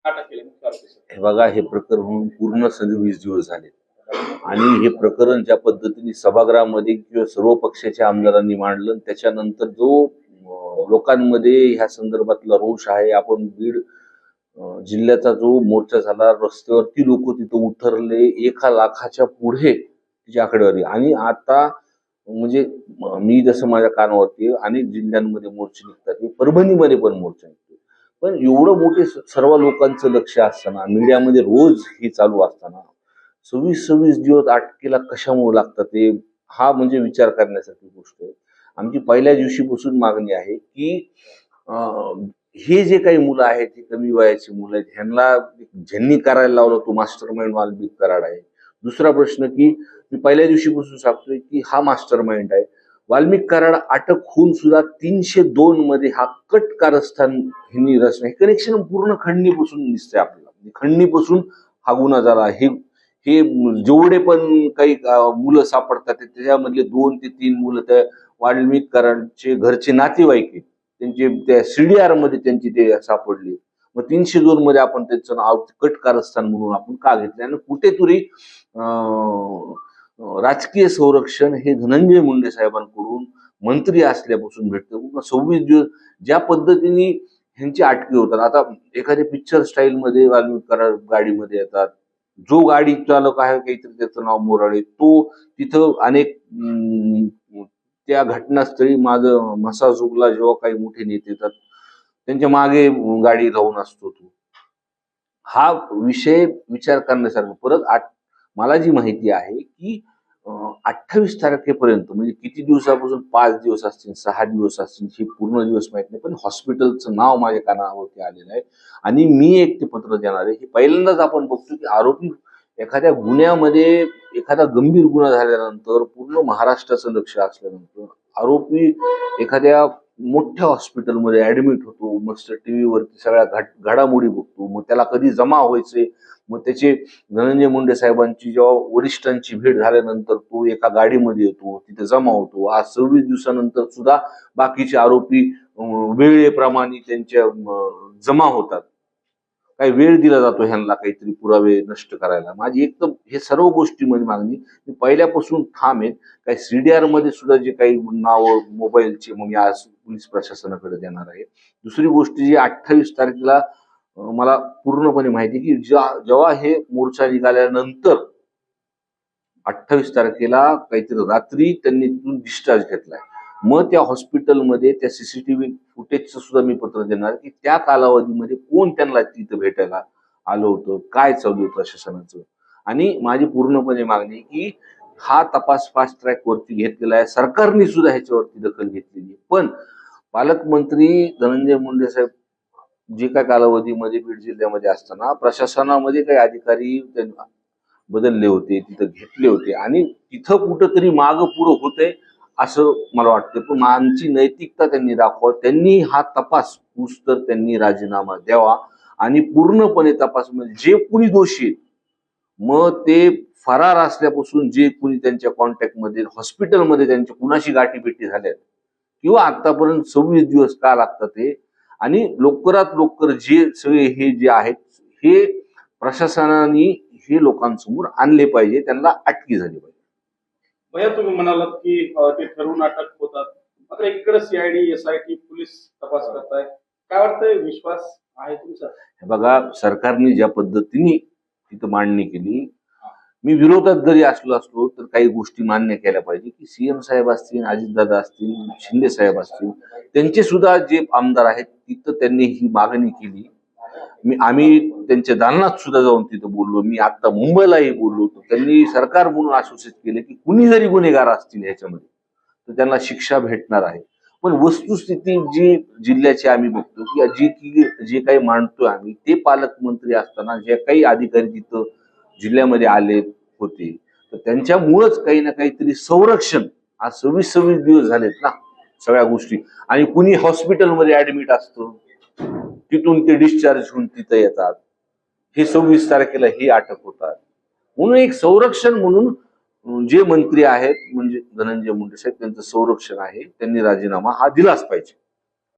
अटक केली मुख्य आरोपी सर. हे बघा, हे प्रकरण होऊन पूर्ण 20 दिवस झाले आणि हे प्रकरण ज्या पद्धतीने सभागृहामध्ये किंवा सर्व पक्षाच्या आमदारांनी मांडलं, त्याच्यानंतर जो लोकांमध्ये ह्या संदर्भातला रोष आहे, आपण बीड जिल्ह्याचा जो मोर्चा झाला, रस्त्यावरती लोक तिथं उतरले, 1,00,000च्या पुढे तिची आकडेवारी. आणि आता म्हणजे मी जसं माझ्या कानावरती अनेक जिल्ह्यांमध्ये मोर्चे निघतात, परभणीमध्ये पण मोर्चा निघतो, पण एवढं मोठे सर्व लोकांचं लक्ष असताना, मीडियामध्ये रोज हे चालू असताना 26 दिवस अटकेला कशामुळे लागतात ते, हा म्हणजे विचार करण्यासारखी गोष्ट आहे. आमची पहिल्या दिवशीपासून मागणी आहे की हे जे काही मुलं आहेत, ही कमी वयाची मुलं आहेत, ह्यांना ज्यांनी करायला लावलं तो मास्टर माइंड वाल्मिक कराड आहे. दुसरा प्रश्न की मी पहिल्या दिवशीपासून सांगतोय की हा मास्टर माइंड आहे. वाल्मिक कराड अटक होऊन सुद्धा 302 मध्ये हा कट कारस्थान हिनी रचना, हे कनेक्शन पूर्ण खंडणीपासून दिसतंय आपल्याला. खंडणीपासून हा गुन्हा झाला. हे जेवढे पण काही मुलं सापडतात त्याच्यामधले 2 ते 3 मुलं त्या वाल्मिक कराडचे घरचे नातेवाईक आहेत, त्यांचे त्या CDR मध्ये त्यांची ते सापडले. मग 302 मध्ये आपण त्यांचं नाव कट कारस्थान म्हणून आपण का घेतलं? आणि कुठेतरी राजकीय संरक्षण हे धनंजय मुंडे साहेबांकडून मंत्री असल्यापासून भेटतं. 26 दिवस ज्या पद्धतीने ह्यांची अटके होतात, आता एखाद्या पिक्चर स्टाईल मध्ये वाल्मिक कराड गाडीमध्ये येतात, जो गाडी चालक आहे काहीतरी त्याचं नाव मोराळे, तो तिथं अनेक त्या घटनास्थळी माझं मसाजोगला जेव्हा काही मोठे नेते येतात त्यांच्या मागे गाडी लावून असतो तो. हा विषय विचार करण्यासारखा. परत मला जी माहिती आहे की 28 तारखेपर्यंत, म्हणजे किती दिवसापासून, 5 दिवस असतील, 6 दिवस असतील, हे पूर्ण दिवस माहित नाही, पण हॉस्पिटलचं नाव माझ्या कानावरती आलेलं आहे आणि मी एक ते पत्र देणार आहे. हे पहिल्यांदाच आपण बघतो की आरोपी एखाद्या गुन्ह्यामध्ये, एखादा गंभीर गुन्हा झाल्यानंतर, पूर्ण महाराष्ट्राचं लक्ष असल्यानंतर आरोपी एखाद्या मोठ्या हॉस्पिटलमध्ये ऍडमिट होतो, मस्त टीव्हीवरती सगळ्या घडामोडी बघतो, मग त्याला कधी जमा व्हायचे, मग त्याचे धनंजय मुंडे साहेबांची जेव्हा वरिष्ठांची भेट झाल्यानंतर तो एका गाडीमध्ये येतो, तिथे जमा होतो. आज 26 दिवसानंतर सुद्धा बाकीचे आरोपी वेळेप्रमाणे त्यांच्या जमा होतात. काही वेळ दिला जातो ह्यांना काहीतरी पुरावे नष्ट करायला. माझी एक तर हे सर्व गोष्टीमध्ये मागणी मी पहिल्यापासून ठाम आहे. काही CDR मध्ये सुद्धा जे काही नाव मोबाईलचे मग मी आज पोलीस प्रशासनाकडे देणार आहे. दुसरी गोष्ट जी 28 तारखेला मला पूर्णपणे माहिती की जेव्हा हे मोर्चा निघाल्यानंतर 28 तारखेला काहीतरी रात्री त्यांनी तिथून डिस्चार्ज घेतलाय. मग त्या हॉस्पिटलमध्ये त्या CCTV फुटेजचं सुद्धा मी पत्र देणार की त्या कालावधीमध्ये कोण त्यांना तिथं भेटायला आलं होतं, काय चालू आहे प्रशासनाचं. आणि माझी पूर्णपणे मागणी की हा तपास फास्ट ट्रॅक वरती घेतलेला आहे, सरकारने सुद्धा ह्याच्यावरती दखल घेतलेली आहे. पण पालकमंत्री धनंजय मुंडे साहेब जे काय कालावधीमध्ये बीड जिल्ह्यामध्ये असताना प्रशासनामध्ये काही अधिकारी बदलले होते, तिथं घेतले होते आणि तिथं कुठंतरी मागं पुढं होतंय असं मला वाटतं. पण आमची नैतिकता त्यांनी दाखवावं. त्यांनी हा तपास तर त्यांनी राजीनामा द्यावा आणि पूर्णपणे तपास, म्हणजे जे कुणी दोषी आहेत मग ते फरार असल्यापासून जे कुणी त्यांच्या कॉन्टॅक्टमध्ये, हॉस्पिटलमध्ये त्यांच्या कुणाशी गाठीभेटी झाल्यात किंवा आतापर्यंत 26 दिवस का लागतात ते, आणि लवकरात लवकर जे सगळे हे जे आहेत हे प्रशासनाने हे लोकांसमोर आणले पाहिजे, त्यांना अटकी झाली पाहिजे. भैया, तुम्ही म्हणालात की ते ठरवून अटक होतात, मात्र एकीकडे CID SIT पोलीस तपास करताय, काय वाटतंय, विश्वास आहे तुमचा? बघा, सरकारने ज्या पद्धतीने तिथं मांडणी केली, मी विरोधात जरी असलो तर काही गोष्टी मान्य केल्या पाहिजे की CM साहेब असतील, अजितदादा असतील, शिंदे साहेब असतील, त्यांचे सुद्धा जे आमदार आहेत तिथं त्यांनी ही मागणी केली. आम्ही त्यांच्या दालनात सुद्धा जाऊन तिथं बोललो. मी आता मुंबईलाही बोललो होतो. त्यांनी सरकार म्हणून आश्वासित केले की कुणी जरी गुन्हेगार असतील ह्याच्यामध्ये तर त्यांना शिक्षा भेटणार आहे. पण वस्तुस्थिती जी जिल्ह्याची आम्ही बघतो की जे काही मांडतोय आम्ही, ते पालकमंत्री असताना जे काही अधिकारी तिथं जिल्ह्यामध्ये आले होते तर त्यांच्यामुळंच काही ना काहीतरी संरक्षण, आज 26 दिवस झालेत ना सगळ्या गोष्टी, आणि कुणी हॉस्पिटलमध्ये ऍडमिट असतं, तिथून ते डिस्चार्ज होऊन तिथं येतात, हे 26 तारखेला हे अटक होतात. म्हणून एक संरक्षण म्हणून जे मंत्री आहेत म्हणजे धनंजय मुंडे साहेब, त्यांचं संरक्षण आहे, त्यांनी राजीनामा हा दिलाच पाहिजे.